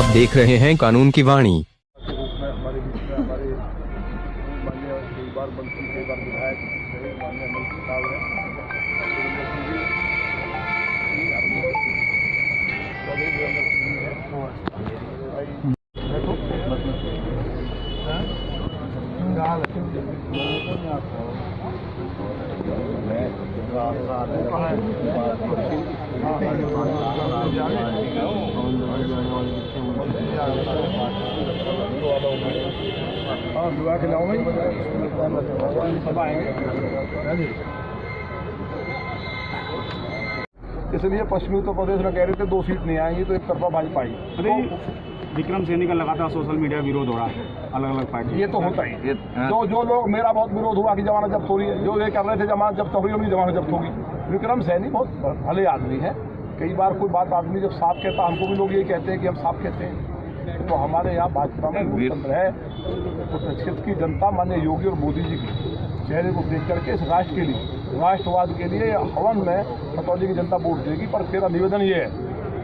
आप देख रहे हैं कानून की वाणी। हमारे बीच में हमारे माननीय कई बार मंत्री कई बार विधायक रहे माननीय मंत्री साहब हैं हाँ विवाह के नाम इसलिए पश्चिमी उत्तर प्रदेश में कह रहे थे 2 सीट नहीं आएंगी तो एक तरफा भाजपा आई। अरे विक्रम सैनी का लगातार सोशल मीडिया विरोध हो रहा है अलग अलग पार्टी। ये तो होता ही जो लोग मेरा बहुत विरोध हुआ कि जमानत जब्त हो रही है, जो ये कर रहे थे जमानत जब्त हो रही है उनकी जमानत जब्त होगी। विक्रम सैनी बहुत भले आदमी है, कई बार कोई बात आदमी जब साफ कहता, हमको भी लोग ये कहते हैं कि हम साफ कहते हैं। तो हमारे यहाँ भाजपा में लोकतंत्र है, तो क्षेत्र की जनता माननीय योगी और मोदी जी के चेहरे को देख करके इस राष्ट्र के लिए, राष्ट्रवाद के लिए हवन में खतौली की जनता वोट देगी। पर मेरा निवेदन ये है,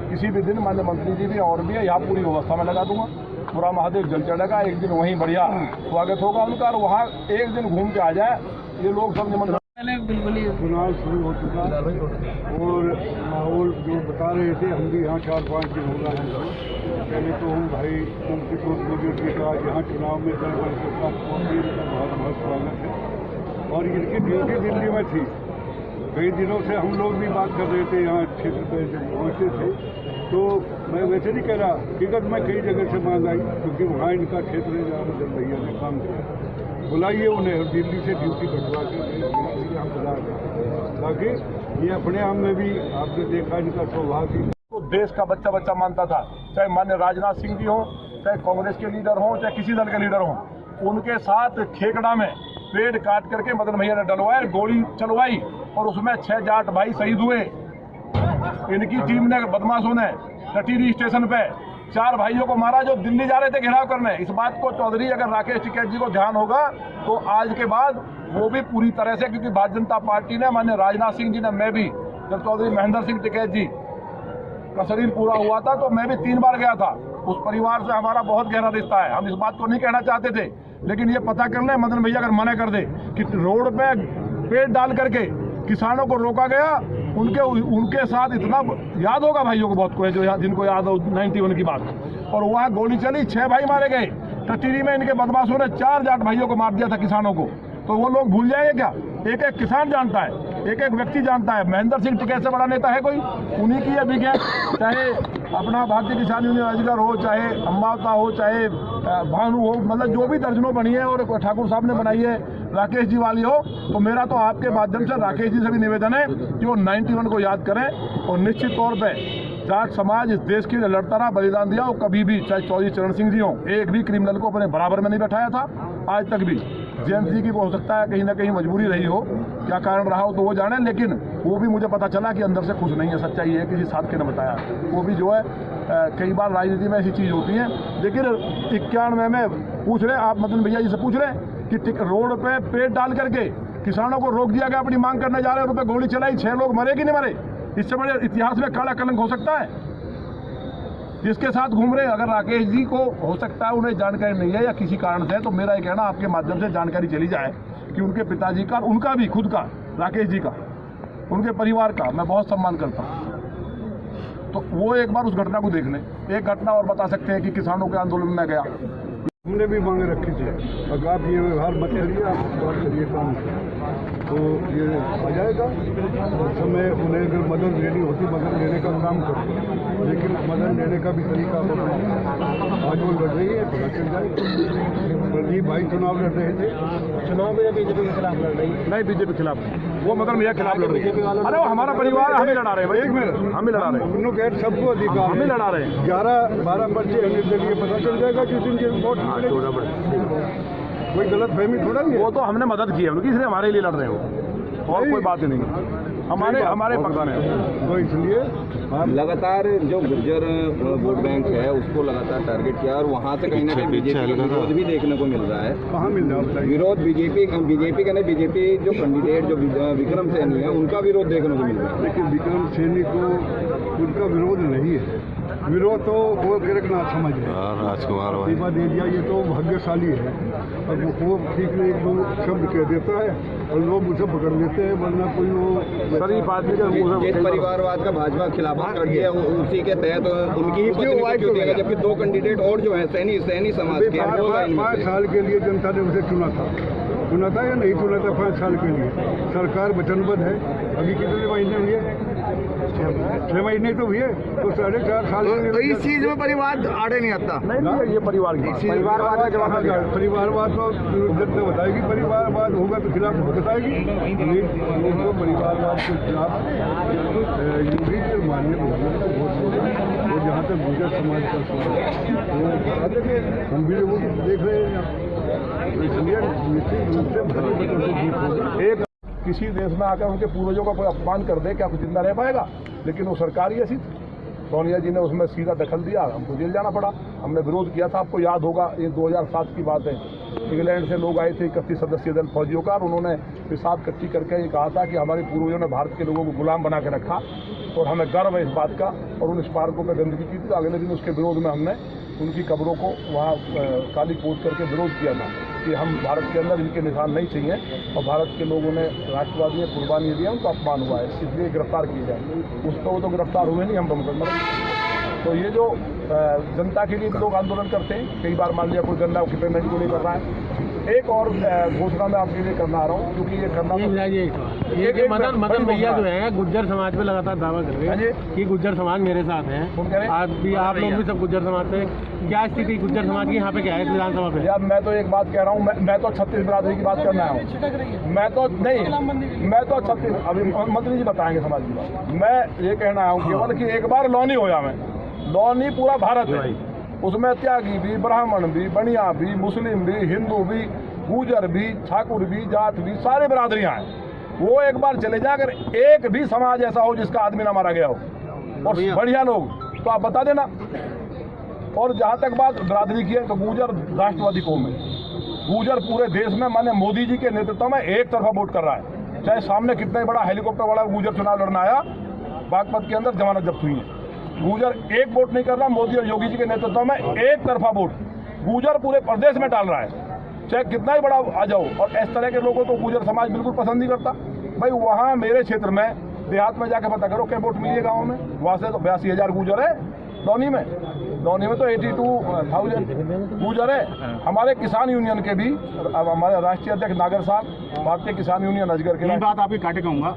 किसी भी दिन माननीय मंत्री जी भी और भी है, यहाँ पूरी व्यवस्था में लगा दूंगा, पूरा महादेव जल चढ़ेगा, एक दिन वहीं बढ़िया स्वागत होगा उनका, और वहाँ एक दिन घूम के आ जाए ये लोग सब निमंत्रण। चुनाव शुरू हो चुका और माहौल जो बता रहे थे, हम भी यहाँ 4-5 दिन हो रहा है। पहले तो हम भाई किशोर मोदी जी का यहाँ चुनाव में दल बल के साथ पहुँचे, उनका बहुत बहुत स्वागत है। और इनकी ड्यूटी दिल्ली में थी, कई दिनों से हम लोग भी बात कर रहे थे यहाँ क्षेत्र पर जब पहुँचे थे। तो मैं वैसे नहीं कह रहा, टिकट मैं कई जगह से मांग आई, क्योंकि वहाँ इनका क्षेत्र है जहाँ जब भैया ने काम किया। बुलाइए उन्हें, और दिल्ली से ड्यूटी कटवा के हम बुला रहे, ताकि ये अपने आप में भी आपने देखा इनका स्वभाव ही तो देश का बच्चा बच्चा मानता था, चाहे माननीय राजनाथ सिंह जी हों, चाहे कांग्रेस के लीडर हों, चाहे किसी दल के लीडर हों, उनके साथ खेकड़ा में पेड़ काट करके मदन भैया ने डलवाए, गोली चलवाई और उसमें 6 जाट भाई शहीद हुए। इनकी टीम ने, बदमाशों ने कटीरी स्टेशन पे 4 भाइयों को मारा जो दिल्ली जा रहे थे घेराव करने। इस बात को चौधरी अगर राकेश टिकैत जी को ध्यान होगा तो आज के बाद वो भी पूरी तरह से, क्योंकि भारतीय जनता पार्टी ने, माननीय राजनाथ सिंह जी ने, मैं भी जब चौधरी महेंद्र सिंह टिकैत जी का शरीर पूरा हुआ था तो मैं भी 3 बार गया था। उस परिवार से हमारा बहुत गहरा रिश्ता है, हम इस बात को नहीं कहना चाहते थे, लेकिन ये पता कर लें मदन भैया अगर मना कर दे कि रोड पे पेड़ डाल करके किसानों को रोका गया, उनके साथ इतना याद होगा भाइयों को, बहुत को है जो जिनको याद हो 91 की बात, और वहाँ गोली चली, 6 भाई मारे गए। टटीरी में इनके बदमाशों ने 4 जाट भाइयों को मार दिया था किसानों को, तो वो लोग भूल जाएंगे क्या? एक एक किसान जानता है, एक एक व्यक्ति जानता है। महेंद्र सिंह टिकैत से बड़ा नेता है कोई? उन्हीं की ये विज्ञान, चाहे अपना भारतीय किसान यूनियन अजगर हो, चाहे अम्बावता हो, चाहे भानु हो, मतलब जो भी दर्जनों बनी है और ठाकुर साहब ने बनाई है, राकेश जी वाली हो, तो मेरा तो आपके माध्यम से राकेश जी से भी निवेदन है कि वो 91 को याद करें। और निश्चित तौर पर जाट समाज इस देश के लिए लड़ता रहा, बलिदान दिया, और कभी भी चाहे चौधरी चरण सिंह जी हों, एक भी क्रिमिनल को अपने बराबर में नहीं बैठाया था आज तक भी। जयंत जी की हो सकता है कहीं ना कहीं मजबूरी रही हो, क्या कारण रहा हो तो वो जाने, लेकिन वो भी मुझे पता चला कि अंदर से खुश नहीं है। सच्चाई है, किसी साथी ने बताया, वो भी जो है कई बार राजनीति में ऐसी चीज़ होती है। लेकिन 91 में पूछ रहे आप, मदन भैया जी से पूछ रहे कि रोड पे पेड़ डाल करके किसानों को रोक दिया गया, अपनी मांग करने जा रहे हैं, उन पर गोली चलाई, 6 लोग मरे कि नहीं मरे? इससे बड़े इतिहास में काला कलंक हो सकता है? जिसके साथ घूम रहे, अगर राकेश जी को हो सकता है उन्हें जानकारी नहीं है या किसी कारण से, तो मेरा ये कहना आपके माध्यम से जानकारी चली जाए कि उनके पिताजी का, उनका भी खुद का, राकेश जी का, उनके परिवार का मैं बहुत सम्मान करता हूँ। तो वो एक बार उस घटना को देख लें। एक घटना और बता सकते हैं कि किसानों के आंदोलन में गया, हमने भी मांगे रखी थी, अगर आप ये व्यवहार मत करिए, आप बात करिए काम तो ये आ जाएगा। उस समय उन्हें अगर मदद लेनी होती, मदद लेने का काम करो, लेकिन मदद लेने का भी तरीका होता है। आज वो लड़ रही है, पता चल जाए। प्रदीप भाई चुनाव लड़ रहे थे, चुनाव में बीजेपी के खिलाफ लड़ रही है, नहीं बीजेपी के खिलाफ, वो मदन भैया खिलाफ लड़ रही है। अरे वो हमारा परिवार, हम ही लड़ा रहे हैं, 1 मिनट हम ही लड़ा रहे हैं, दोनों गैर सबको अधिकार, हम ही लड़ा रहे हैं। 11-12 पर्चे निर्दलीय, पता चल जाएगा कि दिन के वोट कोई गलत फहमी थोड़ा नहीं है। वो तो हमने मदद की है उनकी, इसलिए हमारे लिए लड़ रहे हो, और कोई बात ही नहीं, हमारे पक्षान है। तो इसलिए लगातार जो गुर्जर वोट बैंक है उसको लगातार टारगेट किया, और वहाँ से कहीं ना कहीं बीजेपी का विरोध भी देखने को मिल रहा है। कहाँ मिल रहा है विरोध? बीजेपी का नहीं, बीजेपी जो कैंडिडेट जो विक्रम सैनी है उनका विरोध देखने को मिल रहा है। लेकिन विक्रम सैनी को उनका विरोध नहीं है, विरोध तो वो गिरकनाथ समझ है, राजकुमार इस्तीफा दे दिया, ये तो भाग्यशाली है। अब वो ठीक नहीं एक दो शब्द कह देता है और लोग उसे पकड़ लेते हैं, वरना कोई वो शरीफ आदमी का जिस परिवारवाद का भाजपा खिलाफत कर दिया उसी के तहत उनकी ही पत्नी को क्यों देगा, जबकि 2 कैंडिडेट और जो है सैनी समाज के 5 साल के लिए जनता ने उसे चुना था या नहीं चुना था? 5 साल के लिए सरकार वचनबद्ध है। अभी कितने महीने हुए? 6 महीने तो हुए, तो 4.5 साल तो इस चीज में परिवार आड़े नहीं आता। नहीं, ये परिवार की परिवारवाद तो जनता बताएगी, परिवारवाद होगा तो खिलाफ बताएगी। तो परिवारवाद के खिलाफ योगी के मान्य वो जहाँ तक गुजर समाज का सवाल है हम भी लोगों को देख रहे हैं, इसलिए निश्चित रूप से भारी एक किसी देश में आकर उनके पूर्वजों का कोई अपमान कर दे, क्या कुछ जिंदा रह पाएगा? लेकिन वो सरकार ही ऐसी थी। सोनिया जी ने उसमें सीधा दखल दिया, हमको जेल जाना पड़ा। हमने विरोध किया था, आपको याद होगा, ये 2007 की बात है। इंग्लैंड से लोग आए थे 31 सदस्यीय दल फौजियों का, और उन्होंने पेशाब कच्ची करके ये कहा था कि हमारे पूर्वजों ने भारत के लोगों को गुलाम बना के रखा और हमें गर्व है इस बात का, और उन स्मारकों पर गंदगी की थी। तो अगले दिन उसके विरोध में हमने उनकी कब्रों को वहाँ काली पोत करके विरोध किया था कि हम भारत के अंदर इनके निशान नहीं चाहिए, और भारत के लोगों ने राष्ट्रवादी ने कुर्बानी दी, उनको अपमान हुआ है, इसलिए गिरफ्तार किए जाए। उस पर वो तो गिरफ्तार हुए नहीं, हम तो मुकदमा। तो ये जो जनता के लिए लोग आंदोलन करते हैं, कई बार मान लिया कोई गंदा की पेमेंट को नहीं कर रहा है। एक और घोषणा मैं आपके लिए करना आ रहा हूँ, क्योंकि ये करना ये मदन भैया जो है गुज्जर समाज पे लगातार दावा कर रहे हैं कि गुज्जर समाज मेरे साथ है। आज भी आप लोग भी सब गुज्जर समाज से, क्या स्थिति गुज्जर समाज की यहाँ पे क्या है विधानसभा पे? यार मैं तो एक बात कह रहा हूँ, मैं तो 36 बिरादरी की बात करना हूँ। मैं तो 36, अभी मंत्री जी बताएंगे समाज की बात। मैं ये कहना आया हूँ केवल कि एक बार लौनी होया मैं, लौनी पूरा भारत है, उसमें त्यागी भी, ब्राह्मण भी, बनिया भी, मुस्लिम भी, हिंदू भी, गुजर भी, ठाकुर भी, जाट भी, सारे बिरादरियां हैं। वो एक बार चले जा, अगर एक भी समाज ऐसा हो जिसका आदमी ना मारा गया हो और बढ़िया लोग, तो आप बता देना। और जहां तक बात बिरादरी की है, तो गुजर राष्ट्रवादी कौम है। गुजर पूरे देश में माने मोदी जी के नेतृत्व में एक तरफा वोट कर रहा है, चाहे सामने कितना ही बड़ा हेलीकॉप्टर वाला गुजर चुनाव लड़ना आया, बागपत के अंदर जमानत जब्त हुई है। गुजर एक वोट नहीं कर रहा, मोदी और योगी जी के नेतृत्व में एक तरफा वोट गुजर पूरे प्रदेश में डाल रहा है, चाहे कितना ही बड़ा आ जाओ। और इस तरह के लोगों को गुजर समाज बिल्कुल पसंद नहीं करता। भाई वहाँ मेरे क्षेत्र में देहात में जाके पता करो क्या वोट मिली है गाँव में, वहाँ से तो 82,000 गुजर है। लौनी में तो 82,000 गुजर है। हमारे किसान यूनियन के भी, अब हमारे राष्ट्रीय अध्यक्ष नागर साहब, भारतीय किसान यूनियन अजगर के, बात आपकी काटे कहूँगा,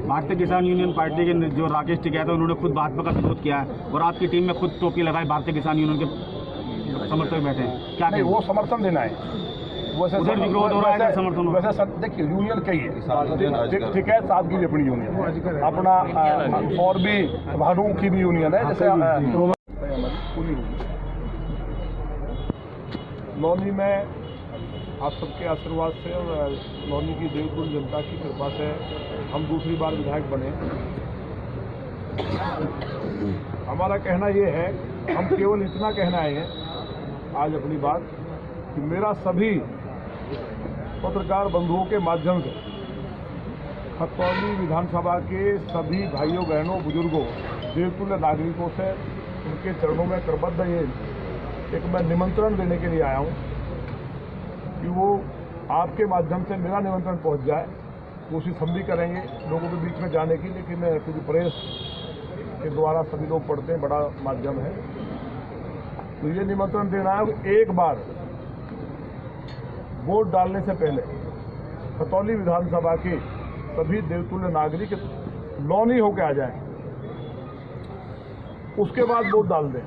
भारतीय किसान यूनियन पार्टी के जो राकेश टिकैत है उन्होंने खुद भाजपा का विरोध किया है, और आपकी टीम में खुद टोपी लगाई भारतीय किसान यूनियन के समर्थक बैठे हैं, क्या नहीं? वो समर्थन देना है, वैसे विरोध हो रहा है, समर्थन। वैसे देखिए यूनियन कई है, टिकैत साहब की भी अपनी यूनियन, अपना और भी भानु की भी यूनियन है। जैसे लौनी में आप सबके आशीर्वाद से और लौनी की देवकुल जनता की कृपा से हम दूसरी बार विधायक बने। हमारा कहना ये है, हम केवल इतना कहना है आज अपनी बात, कि मेरा सभी पत्रकार बंधुओं के माध्यम से खतौली विधानसभा के सभी भाइयों बहनों बुजुर्गों देवतुल्य नागरिकों से उनके चरणों में करबद्ध ये एक मैं निमंत्रण देने के लिए आया हूँ कि वो आपके माध्यम से मेरा निमंत्रण पहुँच जाए। कोशिश हम भी करेंगे लोगों के बीच में जाने की, लेकिन क्योंकि प्रेस के द्वारा सभी लोग पढ़ते हैं, बड़ा माध्यम है, तो ये निमंत्रण देना है कि एक बार वोट डालने से पहले खतौली विधानसभा के सभी देवतुल्य नागरिक लौनी होकर आ जाएं, उसके बाद वोट डाल दें।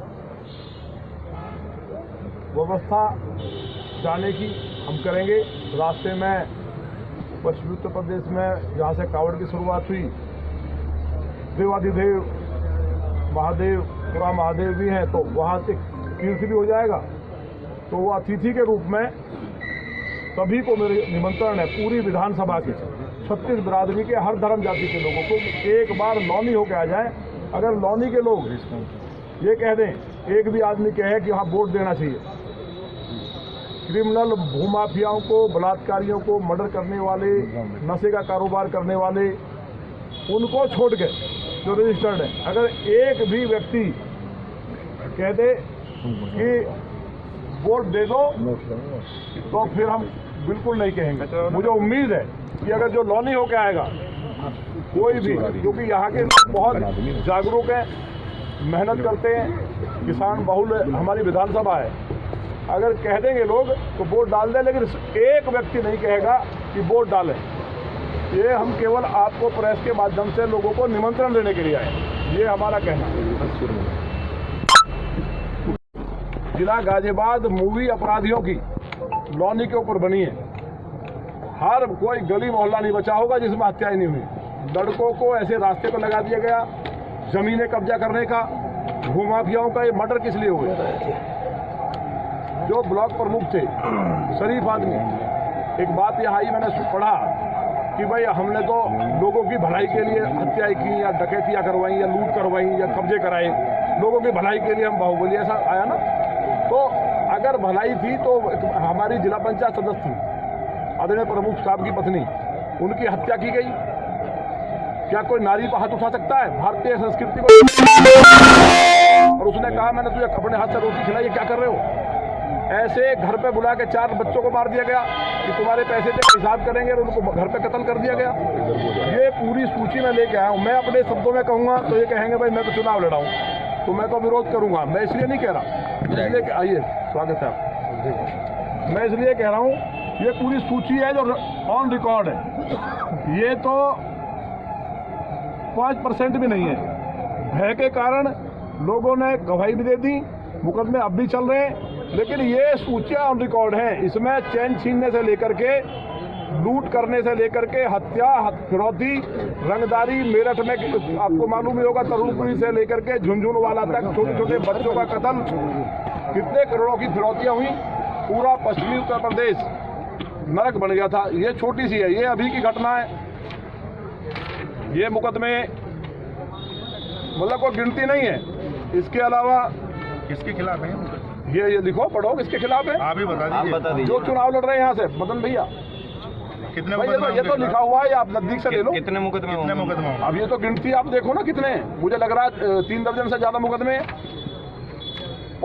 व्यवस्था जाने की हम करेंगे। रास्ते में पश्चिमी उत्तर प्रदेश में जहाँ से कावड़ की शुरुआत हुई, देवाधिदेव महादेव पुरा महादेव भी हैं, तो वहाँ से कीर्ति भी हो जाएगा। तो वो अतिथि के रूप में सभी को मेरे निमंत्रण है, पूरी विधानसभा के 36 बिरादरी के हर धर्म जाति के लोगों को एक बार लौनी होकर आ जाए। अगर लौनी के लोग ये कह दें, एक भी आदमी कहे कि हाँ वोट देना चाहिए, क्रिमिनल भूमाफियाओं को, बलात्कारियों को, मर्डर करने वाले, नशे का कारोबार करने वाले, उनको छोड़ के जो रजिस्टर्ड है, अगर एक भी व्यक्ति कह दे कि वोट दे दो तो फिर हम बिल्कुल नहीं कहेंगे। मुझे उम्मीद है कि अगर जो लॉनी होकर आएगा कोई भी, क्योंकि यहाँ के बहुत जागरूक हैं, मेहनत करते हैं, किसान बहुल हमारी विधानसभा है, अगर कह देंगे लोग तो वोट डाल दें, लेकिन एक व्यक्ति नहीं कहेगा कि वोट डालें। ये हम केवल आपको प्रेस के माध्यम से लोगों को निमंत्रण देने के लिए आए, ये हमारा कहना है। जिला गाजियाबाद मूवी अपराधियों की लॉनी के ऊपर बनी है। हर कोई गली मोहल्ला नहीं बचा होगा जिसमें हत्याएं नहीं हुई। लड़कों को ऐसे रास्ते पर लगा दिया गया, जमीनें कब्जा करने का, भूमाफियाओं का ये मर्डर किस लिए हुए? जो ब्लॉक प्रमुख थे, शरीफ आदमी, एक बात यहाँ आई, मैंने पढ़ा कि भाई हमने तो लोगों की भलाई के लिए हत्याएं की या डकैतियाँ करवाई या लूट करवाई या कब्जे कराए, लोगों की भलाई के लिए हम बाहुबली, ऐसा आया ना। तो अगर भलाई थी तो हमारी जिला पंचायत सदस्य थी, आदरणीय प्रमुख साहब की पत्नी, उनकी हत्या की गई। क्या कोई नारी पर हाथ उठा सकता है भारतीय संस्कृति को? और उसने कहा मैंने तुझे अपने हाथ से रोटी खिलाई, क्या कर रहे हो? ऐसे घर पे बुला के 4 बच्चों को मार दिया गया कि तुम्हारे पैसे से हिसाब करेंगे, और उनको घर पे कत्ल कर दिया गया। ये पूरी सूची में लेके आया हूँ। मैं अपने शब्दों में कहूँगा तो ये कहेंगे भाई मैं तो चुनाव लड़ा हूँ, तो मैं तो विरोध करूँगा। मैं इसलिए नहीं कह रहा, इसलिए आइए स्वागत है आप। मैं इसलिए कह रहा हूँ ये पूरी सूची है जो ऑन रिकॉर्ड है। ये तो 5% भी नहीं है। भय के कारण लोगों ने गवाही भी दे दी, मुकदमे अब भी चल रहे हैं, लेकिन ये सूचियां ऑन रिकॉर्ड हैं। इसमें चैन छीनने से लेकर के, लूट करने से लेकर के, हत्या, फिरौती, रंगदारी, मेरठ में आपको मालूम ही होगा तरुणपुरी से लेकर के झुंझुनवाला तक छोटे छोटे बच्चों का कत्ल, कितने करोड़ों की फिरौतियां हुई। पूरा पश्चिमी उत्तर प्रदेश नरक बन गया था। ये छोटी सी है, ये अभी की घटना है। ये मुकदमे मतलब कोई गिनती नहीं है। इसके अलावा किसके खिलाफ है? ये लिखो, पढ़ो, किसके खिलाफ है आप ही बता दीजिए। जो चुनाव लड़ रहे हैं यहाँ से, मदन भैया, कितने ये तो लिखा हुआ है, आप नजदीक से ले लो। कितने मुकदमे? अब ये तो गिनती आप देखो ना कितने हैं। मुझे लग रहा है 3 दर्जन से ज्यादा मुकदमे हैं।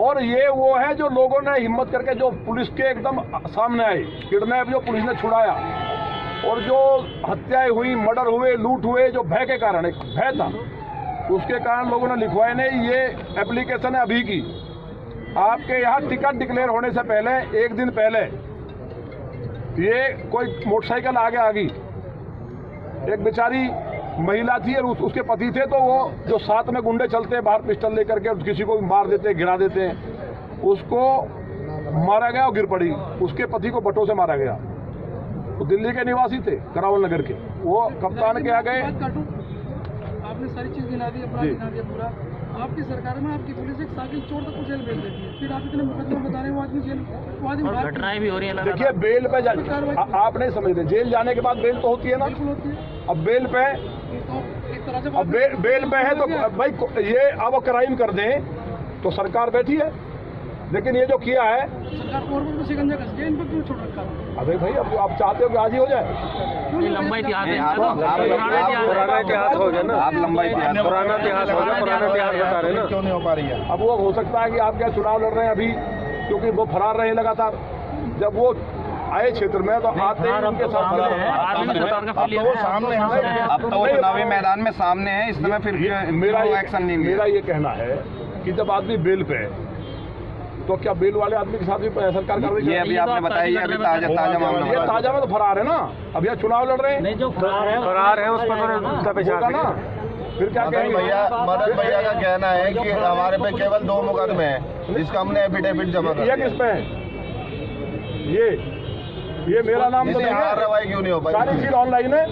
और ये वो है जो लोगों ने हिम्मत करके, जो पुलिस के एकदम सामने आए, किडनैप जो पुलिस ने छुड़ाया, और जो हत्याएं हुई, मर्डर हुए, लूट हुए, जो भय के कारण, एक भय था, उसके कारण लोगों ने लिखवाए नहीं। ये एप्लीकेशन है अभी की। आपके यहाँ टिकट डिक्लेयर होने से पहले, 1 दिन पहले, ये कोई मोटरसाइकिल आगे आ गई, एक बेचारी महिला थी और उसके पति थे, तो वो जो साथ में गुंडे चलते हैं बाहर पिस्टल लेकर के, किसी को मार देते हैं, गिरा देते हैं, उसको मारा गया और गिर पड़ी। उसके पति को बटों से मारा गया। वो दिल्ली के निवासी थे, करावल नगर के। वो कप्तान के आ गए। आपने सारी चीज गिना दी, अपराध गिना दिया पूरा। आपकी सरकार में आपकी पुलिस एक साइकिल चोर तक को जेल भेज देती है, फिर आप इतने मुकदमे बता रहे हैं, वो आदमी जेल, वो आदमी घटनाएं भी हो रही है। देखिए, बेल पे आप नहीं समझ रहे, जेल जाने के बाद बेल तो होती है ना। बिल्कुल होती है। अब बेल पे, एक तरह से अब बेल पे है तो भाई ये अब क्राइम कर दें तो सरकार बैठी है। लेकिन ये जो किया है सरकार को शिकंजा कस के इन पर क्यों छोड़ रखा है? अबे भाई, अब आप चाहते हो कि आज ही हो जाए? लंबा इतिहास है, पुराना इतिहास हो गया ना। आप लंबा इतिहास, पुराना इतिहास हो गया, पुराना इतिहास बता रहे ना। क्यों नहीं हो पा रही है? अब वो हो सकता है कि आप क्या चुनाव लड़ रहे हैं अभी, क्योंकि वो फरार रहे लगातार। जब वो आए क्षेत्र में तो आते ही उनके साथ अब तो वो सामने है, अब तो वो चुनावी मैदान में सामने है, इस समय फिर मेरा एक्शन नहीं लिया। मेरा ये कहना है कि जब आदमी बेल पे है तो क्या बेल वाले आदमी के साथ भी सरकार कार्रवाई? ये अभी आपने बताया, ये अभी ताजा मामला, ये ताजा में तो फरार है ना। अब यहाँ चुनाव लड़ रहे हैं, नहीं जो फरार है उस पर होगा ना। फिर क्या कहेंगे? मदन भैया का कहना है कि हमारे पे केवल 2 मुकदमे हैं, जिसका हमने एफिडेविट जमा कर दिया। ये किस पे है? ये मेरा नाम तो नहीं है। कार्रवाई क्यों नहीं हो पाई? सारी चीज ऑनलाइन है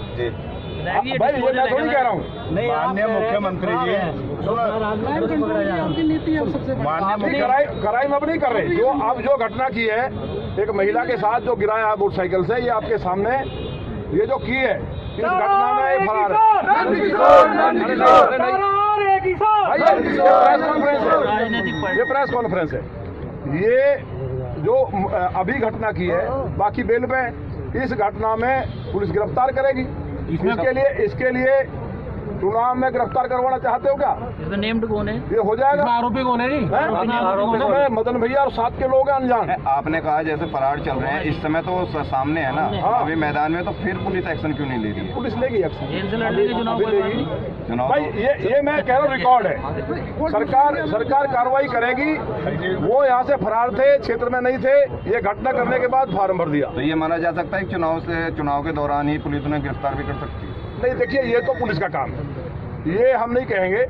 जी भाई, ये मैं थोड़ी कह रहा हूँ। माननीय मुख्यमंत्री जी, आपकी नीति है सबसे बड़ी। क्राइम अब नहीं कर रहे। जो अब जो घटना की है, एक महिला के साथ जो गिराया है मोटरसाइकिल से, ये आपके सामने, ये जो की है, इस घटना में ये फरार है। ये प्रेस कॉन्फ्रेंस है। ये जो अभी घटना की है, बाकी बेल पे, इस घटना में पुलिस गिरफ्तार करेगी। इसके लिए चुनाव में गिरफ्तार करवाना चाहते हो क्या? इसमें नेम्ड कौन है? ये हो जाएगा। आरोपी कौन है जी? इसमें मदन भैया और साथ के लोग हैं अनजान। आपने कहा जैसे फरार चल रहे हैं, इस समय तो सामने है ना, अभी मैदान में, तो फिर पुलिस एक्शन क्यों नहीं ले रही है? पुलिस लेगी एक्शन, जेल से लड़ने के चुनाव लेगी। भाई ये मैं कह रहा हूँ रिकॉर्ड है। सरकार कार्रवाई करेगी। वो यहाँ से फरार थे, क्षेत्र में नहीं थे, ये घटना करने के बाद फार्म भर दिया। तो ये माना जा सकता है कि चुनाव के दौरान ही पुलिस उन्हें गिरफ्तार भी कर सकती है? नहीं, देखिए ये तो पुलिस का काम है, ये हम नहीं कहेंगे।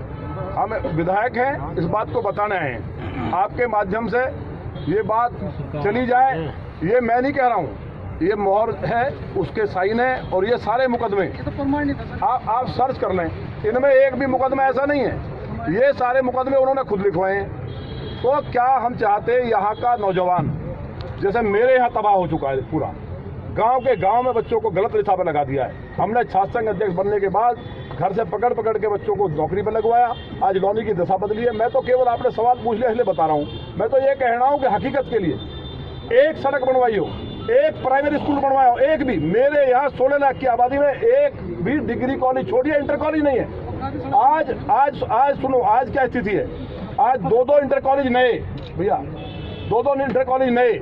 हम विधायक हैं, इस बात को बताने आए हैं। आपके माध्यम से ये बात चली जाए, ये मैं नहीं कह रहा हूँ, ये मोहर है, उसके साइन है, और ये सारे मुकदमे आप सर्च कर लें, इनमें एक भी मुकदमा ऐसा नहीं है। ये सारे मुकदमे उन्होंने खुद लिखवाए हैं। तो क्या हम चाहते हैं यहाँ का नौजवान, जैसे मेरे यहाँ तबाह हो चुका है पूरा, गांव के गांव में बच्चों को गलत रिश्ता पर लगा दिया है। हमने छात्र संघ अध्यक्ष बनने के बाद घर से पकड़ के बच्चों को नौकरी पर लगवाया। आज लौनी की दशा बदली है। मैं तो केवल आपने सवाल पूछ लिया इसलिए बता रहा हूँ। मैं तो ये कह रहा हूँ कि हकीकत के लिए एक सड़क बनवाई हो, एक प्राइमरी स्कूल बनवाया हो, एक भी। मेरे यहाँ 16 लाख की आबादी में एक भी डिग्री कॉलेज, छोड़िए इंटर कॉलेज नहीं है। आज सुनो, आज क्या स्थिति है। आज दो इंटर कॉलेज नए, भैया, दो इंटर कॉलेज नए,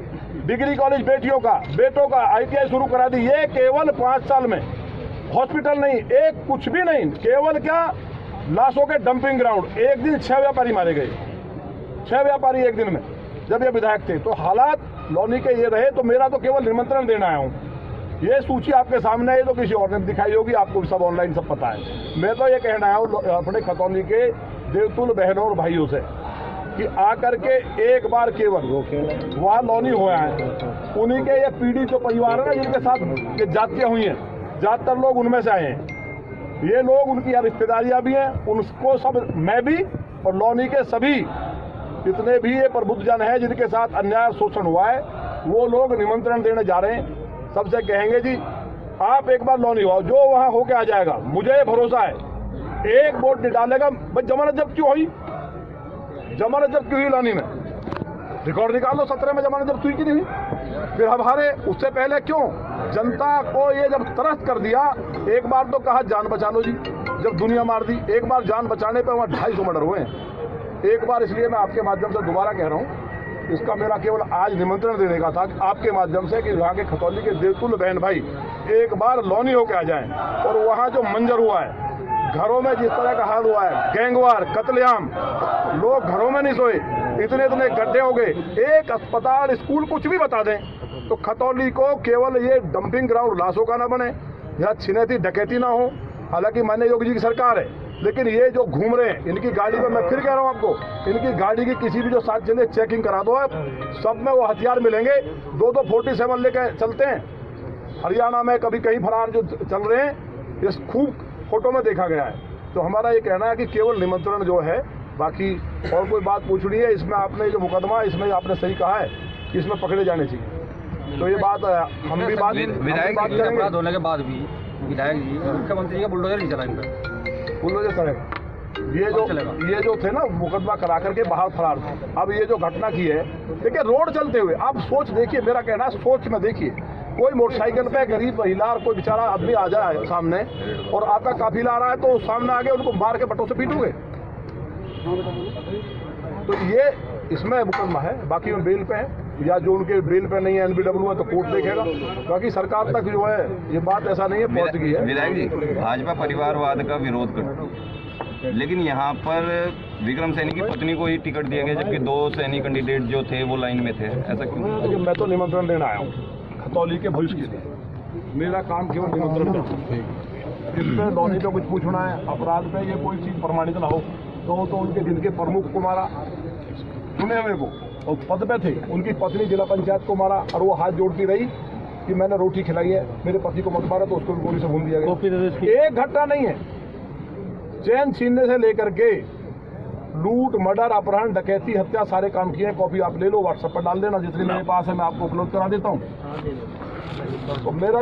डिग्री कॉलेज बेटियों का, बेटों का ITI शुरू करा दी। ये केवल 5 साल में। हॉस्पिटल नहीं, एक कुछ भी नहीं, केवल क्या, लाशों के डंपिंग ग्राउंड। एक दिन 6 व्यापारी मारे गए, 6 व्यापारी एक दिन में, जब ये विधायक थे। तो हालात लौनी के ये रहे। तो मेरा तो केवल निमंत्रण देना आया हूँ। ये सूची आपके सामने है, तो किसी और ने दिखाई होगी, आपको सब ऑनलाइन सब पता है। मैं तो ये कहना आया हूँ अपने खतौनी के देवतुल बहनों और भाइयों से कि आकर के एक बार केवल वहाँ लौनी हुआ है, उन्हीं के ये पीढ़ी जो परिवार है ना, जिनके साथ ये जातियाँ हुई हैं, ज़्यादातर लोग उनमें से आए हैं। ये लोग, उनकी यहाँ रिश्तेदारियाँ भी हैं, उनको सब, मैं भी और लौनी के सभी जितने भी ये प्रबुद्ध जन हैं जिनके साथ अन्याय शोषण हुआ है, वो लोग निमंत्रण देने जा रहे हैं। सबसे कहेंगे जी आप एक बार लौनी हो, जो वहाँ होके आ जाएगा, मुझे ये भरोसा है, एक वोट नहीं डालेगा। भाई जमानत जब्त क्यों हुई? जमानत जब्त क्यों हुई लौनी में? रिकॉर्ड निकालो, 17 में जमानत जब्त हुई कि नहीं हुई? फिर हम हारे। उससे पहले क्यों? जनता को ये जब त्रस्त कर दिया, एक बार तो कहा जान बचा लो जी, जब दुनिया मार दी। एक बार जान बचाने पे वहाँ 250 मर्डर हुए हैं। एक बार, इसलिए मैं आपके माध्यम से दोबारा कह रहा हूँ, इसका मेरा केवल आज निमंत्रण देने का था आपके माध्यम से कि यहाँ के खतौली के देवतुल बहन भाई एक बार लौनी होके आ जाएं। और वहाँ जो मंजर हुआ है, घरों में जिस तरह का हाल हुआ है, गैंगवार, कत्लेआम, लोग घरों में नहीं सोए, इतने गड्ढे हो गए, एक अस्पताल, स्कूल, कुछ भी बता दें तो खतौली को केवल ये डंपिंग ग्राउंड लाशों का ना बने, यहाँ छिनैती डकैती ना हो। हालांकि माननीय योगी जी की सरकार है, लेकिन ये जो घूम रहे हैं, इनकी गाड़ी में, मैं फिर कह रहा हूँ आपको, इनकी गाड़ी की किसी भी जो साथ चले चेकिंग करा दो, सब में वो हथियार मिलेंगे। 2-2 47 लेके चलते हैं। हरियाणा में कभी कहीं फरार जो चल रहे हैं, ये खूब फोटो में देखा गया है। तो हमारा ये कहना है कि केवल निमंत्रण जो है, बाकी और कोई बात पूछनी है इसमें, आपने जो मुकदमा, इसमें आपने सही कहा है कि इसमें पकड़े जाने चाहिए। तो ये बात हम भी बात करेंगे। होने के बाद भी विधायक जी, मुख्यमंत्री जी का बुलडोजर नहीं चला इनका, बुलडोजर सर, ये जो थे ना, मुकदमा करा करके बाहर फरार थे। अब ये जो घटना की है, देखिए रोड चलते हुए, आप सोच देखिए, मेरा कहना है सोच में देखिए, कोई मोटरसाइकिल पे गरीब महिला और कोई बेचारा आदमी आ जाए सामने, और आपका काफिला आ रहा है, तो सामने आगे उनको मार के बटों से पीटोगे। तो ये इसमें मुकदमा है। बाकी में बेल पे है, या जो उनके बेल पे नहीं है, NBW है, तो कोर्ट देखेगा। बाकी सरकार तक जो है ये बात ऐसा नहीं है पहुंच गई है। विधायक जी, भाजपा परिवारवाद का विरोध करती है, लेकिन यहाँ पर विक्रम सैनी की पत्नी को ही टिकट दिया गया, जबकि 2 सैनी कैंडिडेट जो थे वो लाइन में थे, ऐसा क्यों? मैं तो निमंत्रण देना आया हूँ खतौली के भविष्य के लिए। मेरा काम केवल निमंत्रण देना। जिस पे लौनी पे कुछ पूछना है, अपराध पे ये कोई चीज़ प्रमाणित ना हो, तो उनके जिनके प्रमुख को मारा, सुने हुए को, और पद पे थे, उनकी पत्नी जिला पंचायत को मारा, और वो हाथ जोड़ती रही कि मैंने रोटी खिलाई है, मेरे पति को मत मारा, तो उसको गोली से भून दिया गया। एक घटना नहीं है, चैन छीनने से लेकर के लूट, मर्डर, अपहरण, डकैती, हत्या, सारे काम किए हैं। कॉपी आप ले लो, व्हाट्सएप पर डाल देना, जितनी मेरे पास है मैं आपको उपलब्ध करा देता हूँ। तो मेरा